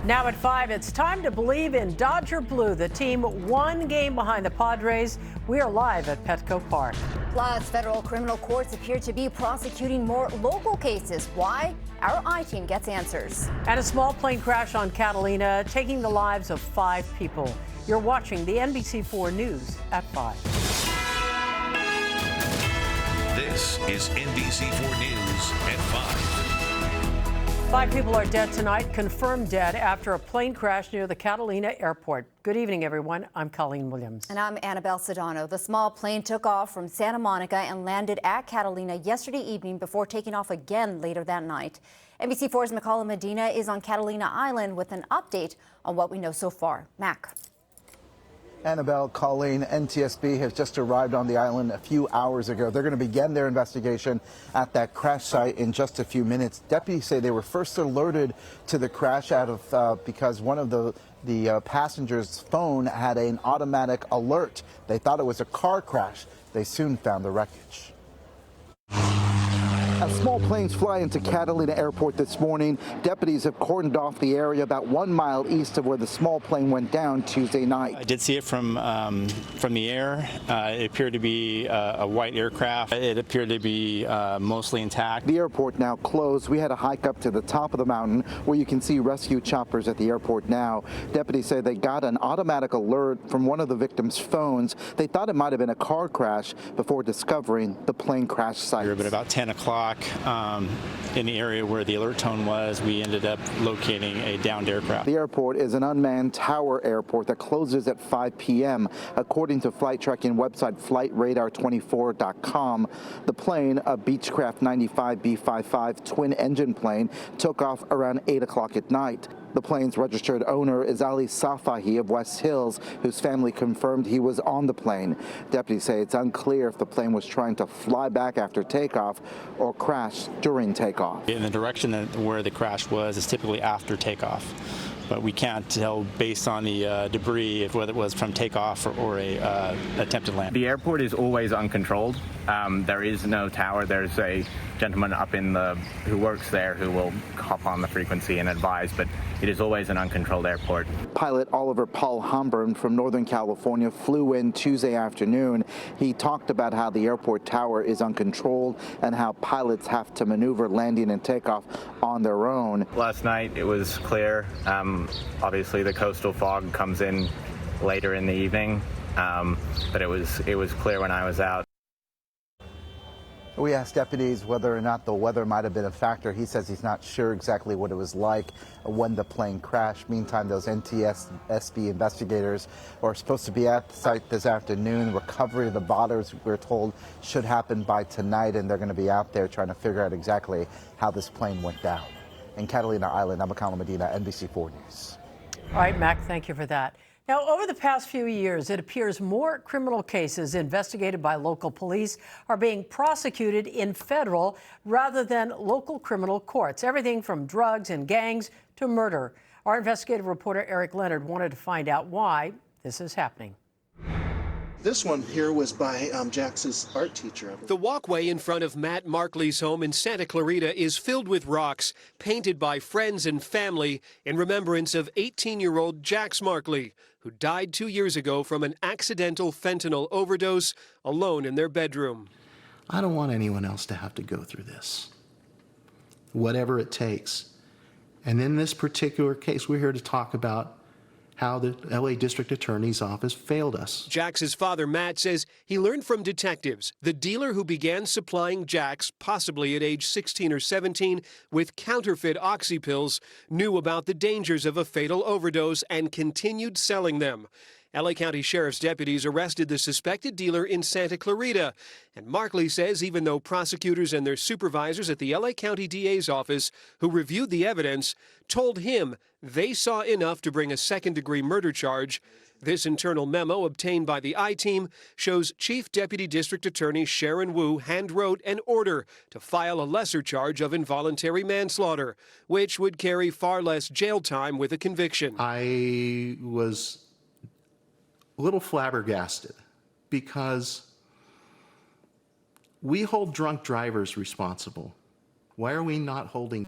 Now at 5, it's time to believe in Dodger Blue, the team one game behind the Padres. We are live at Petco Park. Plus, federal criminal courts appear to be prosecuting more local cases. Why? Our I-team gets answers. And a small plane crash on Catalina, taking the lives of 5 people. You're watching the NBC4 News at 5. This is NBC4 News at 5. 5 people are dead tonight, confirmed dead after a plane crash near the Catalina airport. Good evening, everyone. I'm Colleen Williams. And I'm Annabelle Sedano. The small plane took off from Santa Monica and landed at Catalina yesterday evening before taking off again later that night. NBC4's McCullough Medina is on Catalina Island with an update on what we know so far. Mac. Annabelle, Colleen, NTSB has just arrived on the island a few hours ago. They're going to begin their investigation at that crash site in just a few minutes. Deputies say they were first alerted to the crash because one of the passenger's phone had an automatic alert. They thought it was a car crash. They soon found the wreckage. As small planes fly into Catalina Airport this morning, deputies have cordoned off the area about 1 mile east of where the small plane went down Tuesday night. I did see it from the air. It appeared to be a white aircraft. It appeared to be mostly intact. The airport now closed. We had to hike up to the top of the mountain where you can see rescue choppers at the airport now. Deputies say they got an automatic alert from one of the victims' phones. They thought it might have been a car crash before discovering the plane crash site. But about 10 o'clock in the area where the alert tone was, we ended up locating a downed aircraft. The airport is an unmanned tower airport that closes at 5 p.m. According to flight tracking website flightradar24.com, the plane, a Beechcraft 95 B-55 twin-engine plane, took off around 8 o'clock at night. The plane's registered owner is Ali Safahi of West Hills, whose family confirmed he was on the plane. Deputies say it's unclear if the plane was trying to fly back after takeoff or crash during takeoff. In the direction where the crash was is typically after takeoff, but we can't tell based on the debris whether it was from takeoff or a attempted land. The airport is always uncontrolled. There is no tower. There's a gentleman up who works there who will hop on the frequency and advise, but it is always an uncontrolled airport. Pilot Oliver Paul Homburn from Northern California flew in Tuesday afternoon. He talked about how the airport tower is uncontrolled and how pilots have to maneuver landing and takeoff on their own. Last night it was clear. Obviously the coastal fog comes in later in the evening, but it was clear when I was out. We asked deputies whether or not the weather might have been a factor. He says he's not sure exactly what it was like when the plane crashed. Meantime, those NTSB investigators are supposed to be at the site this afternoon. Recovery of the bodies, we're told, should happen by tonight, and they're going to be out there trying to figure out exactly how this plane went down. In Catalina Island, I'm McCullough Medina, NBC4 News. All right, Mac, thank you for that. Now, over the past few years, it appears more criminal cases investigated by local police are being prosecuted in federal rather than local criminal courts. Everything from drugs and gangs to murder. Our investigative reporter Eric Leonard wanted to find out why this is happening. This one here was by Jax's art teacher. The walkway in front of Matt Markley's home in Santa Clarita is filled with rocks painted by friends and family in remembrance of 18-year-old Jax Markley, who died 2 years ago from an accidental fentanyl overdose alone in their bedroom. I don't want anyone else to have to go through this, whatever it takes. And in this particular case, we're here to talk about how the LA District Attorney's Office failed us. Jax's father, Matt, says he learned from detectives the dealer who began supplying Jax, possibly at age 16 or 17, with counterfeit oxy pills, knew about the dangers of a fatal overdose and continued selling them. LA County Sheriff's deputies arrested the suspected dealer in Santa Clarita. And Markley says even though prosecutors and their supervisors at the LA County DA's office, who reviewed the evidence, told him they saw enough to bring a second-degree murder charge, this internal memo obtained by the I-Team shows Chief Deputy District Attorney Sharon Wu handwrote an order to file a lesser charge of involuntary manslaughter, which would carry far less jail time with a conviction. I was a little flabbergasted because we hold drunk drivers responsible. Why are we not holding